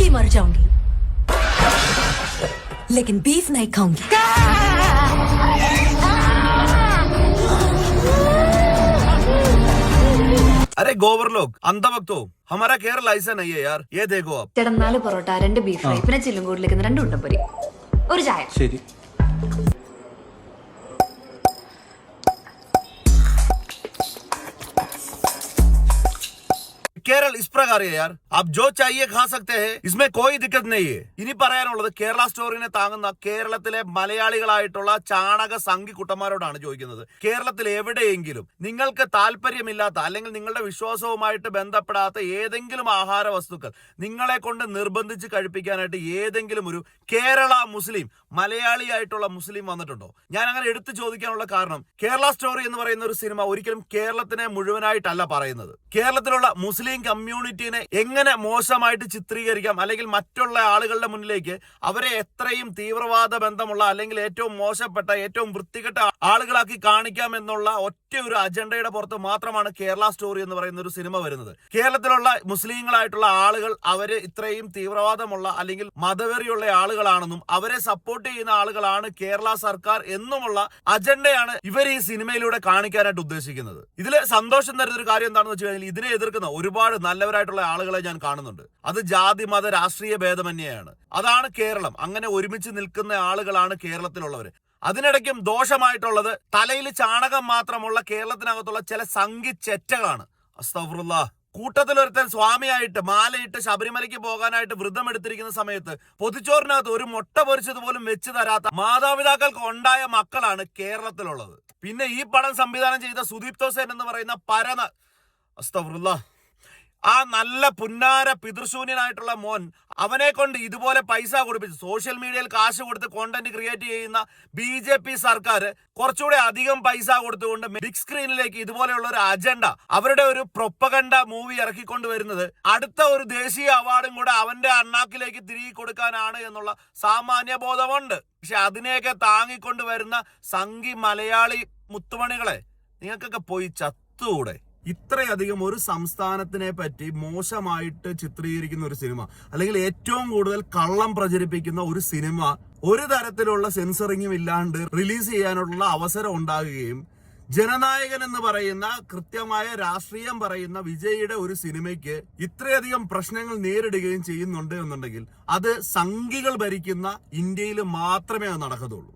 ही मर जाऊंगी लेकिन बीफ नहीं खाऊंगी। अरे गोबर लोग अंधा वक्त हो, हमारा केरल ऐसा नहीं है यार। ये देखो आप ചേട്ടൻ 4 പൊറോട്ട 2 ബീഫ് ഫ്രൈ പിന്നെ ചില്ലും കൂടിലേക്ക് 2 ഉണ്ടപ്പൊരി ഒരു ചായ ശരി. കേരള इस प्रकार है यार, आप जो चाहिए खा सकते हैं, इसमें कोई दिक्कत नहीं है। ഇനി പറയാനുള്ളത് കേരള സ്റ്റോറിനെ താങ്ങുന്ന കേരളത്തിലെ മലയാളികളായിട്ടുള്ള ചാണക സംഘി കുട്ടന്മാരോടാണ് ചോദിക്കുന്നത്. കേരളത്തിൽ എവിടെയെങ്കിലും നിങ്ങൾക്ക് താല്പര്യമില്ലാത്ത അല്ലെങ്കിൽ നിങ്ങളുടെ വിശ്വാസവുമായിട്ട് ബന്ധപ്പെടാത്ത ഏതെങ്കിലും ആഹാര വസ്തുക്കൾ നിങ്ങളെ കൊണ്ട് നിർബന്ധിച്ച് കഴിപ്പിക്കാനായിട്ട് ഏതെങ്കിലും ഒരു കേരള മുസ്ലിം മലയാളിയായിട്ടുള്ള മുസ്ലിം വന്നിട്ടുണ്ടോ? ഞാൻ അങ്ങനെ എടുത്തു ചോദിക്കാനുള്ള കാരണം, കേരള സ്റ്റോറി എന്ന് പറയുന്ന ഒരു സിനിമ ഒരിക്കലും കേരളത്തിനെ മുഴുവനായിട്ടല്ല പറയുന്നത്. കേരളത്തിലുള്ള മുസ്ലിം കമ്മ്യൂണിറ്റിനെ എങ്ങനെ മോശമായിട്ട് ചിത്രീകരിക്കാം, അല്ലെങ്കിൽ മറ്റുള്ള ആളുകളുടെ മുന്നിലേക്ക് അവരെ എത്രയും തീവ്രവാദ ബന്ധമുള്ള അല്ലെങ്കിൽ ഏറ്റവും മോശപ്പെട്ട ഏറ്റവും വൃത്തികെട്ട ആളുകളാക്കി കാണിക്കാം എന്നുള്ള ഒറ്റ ഒരു അജണ്ടയുടെ പുറത്ത് മാത്രമാണ് കേരള സ്റ്റോറി എന്ന് പറയുന്ന ഒരു സിനിമ വരുന്നത്. കേരളത്തിലുള്ള മുസ്ലിങ്ങളായിട്ടുള്ള ആളുകൾ അവര് ഇത്രയും തീവ്രവാദമുള്ള അല്ലെങ്കിൽ മതവെറിയുള്ള ആളുകളാണെന്നും അവരെ സപ്പോർട്ട് ചെയ്യുന്ന ആളുകളാണ് കേരള സർക്കാർ എന്നുമുള്ള അജണ്ടയാണ് ഇവർ ഈ സിനിമയിലൂടെ കാണിക്കാനായിട്ട് ഉദ്ദേശിക്കുന്നത്. ഇതില് സന്തോഷം തരുന്ന ഒരു കാര്യം എന്താണെന്ന് വെച്ച് കഴിഞ്ഞാൽ ഇതിനെ എതിർക്കുന്ന ഒരുപാട് നല്ലവരായിട്ടുള്ള ആളുകളെ ഞാൻ കാണുന്നുണ്ട്. അത് ജാതി മത രാഷ്ട്രീയ ഭേദമന്യെയാണ്. അതാണ് കേരളം. അങ്ങനെ ഒരുമിച്ച് നിൽക്കുന്ന ആളുകളാണ് കേരളത്തിലുള്ളവര്. അതിനിടയ്ക്കും ദോഷമായിട്ടുള്ളത് തലയിൽ ചാണകം മാത്രമുള്ള കേരളത്തിനകത്തുള്ള ചില സംഘി ചെറ്റകളാണ്. അസ്തഗ്ഫിറുല്ലാഹ്. കൂട്ടത്തിലൊരുത്തൻ സ്വാമിയായിട്ട് മാലയിട്ട് ശബരിമലയ്ക്ക് പോകാനായിട്ട് വ്രതം എടുത്തിരിക്കുന്ന സമയത്ത് പൊതിച്ചോറിനകത്ത് ഒരു മുട്ട പൊരിച്ചത് പോലും വെച്ച് തരാത്ത മാതാപിതാക്കൾക്ക് ഉണ്ടായ മക്കളാണ് കേരളത്തിലുള്ളത്. പിന്നെ ഈ പടം സംവിധാനം ചെയ്ത സുദീപ് തോസേൻ എന്ന് പറയുന്ന അസ്തഗ്ഫിറുല്ലാഹ്, ആ നല്ല പുന്നാര പിതൃശൂന്യനായിട്ടുള്ള മോൻ അവനെ കൊണ്ട് ഇതുപോലെ പൈസ കൊടുപ്പിച്ച് സോഷ്യൽ മീഡിയയിൽ കാശ് കൊടുത്ത് കോണ്ടന്റ് ക്രിയേറ്റ് ചെയ്യുന്ന BJP സർക്കാർ കുറച്ചുകൂടെ അധികം പൈസ കൊടുത്തുകൊണ്ട് ബിഗ് സ്ക്രീനിലേക്ക് ഇതുപോലെയുള്ള ഒരു അജണ്ട, അവരുടെ ഒരു പ്രൊപ്പഗണ്ട മൂവി ഇറക്കിക്കൊണ്ട് വരുന്നത് അടുത്ത ഒരു ദേശീയ അവാർഡും കൂടെ അവന്റെ അണ്ണാക്കിലേക്ക് തിരികെ കൊടുക്കാനാണ് എന്നുള്ള സാമാന്യ ബോധമുണ്ട്. പക്ഷെ അതിനെയൊക്കെ താങ്ങിക്കൊണ്ട് വരുന്ന സംഘി മലയാളി മുത്തുമണികളെ, നിങ്ങൾക്കൊക്കെ പോയി ചത്തുകൂടെ? ഇത്രയധികം ഒരു സംസ്ഥാനത്തിനെ പറ്റി മോശമായിട്ട് ചിത്രീകരിക്കുന്ന ഒരു സിനിമ, അല്ലെങ്കിൽ ഏറ്റവും കൂടുതൽ കള്ളം പ്രചരിപ്പിക്കുന്ന ഒരു സിനിമ ഒരു തരത്തിലുള്ള സെൻസറിങ്ങും ഇല്ലാണ്ട് റിലീസ് ചെയ്യാനുള്ള അവസരം ഉണ്ടാകുകയും ജനനായകൻ എന്ന് പറയുന്ന കൃത്യമായ രാഷ്ട്രീയം പറയുന്ന വിജയുടെ ഒരു സിനിമയ്ക്ക് ഇത്രയധികം പ്രശ്നങ്ങൾ നേരിടുകയും ചെയ്യുന്നുണ്ട് എന്നുണ്ടെങ്കിൽ അത് സംഘികൾ ഭരിക്കുന്ന ഇന്ത്യയിൽ മാത്രമേ അത് നടക്കത്തുള്ളൂ.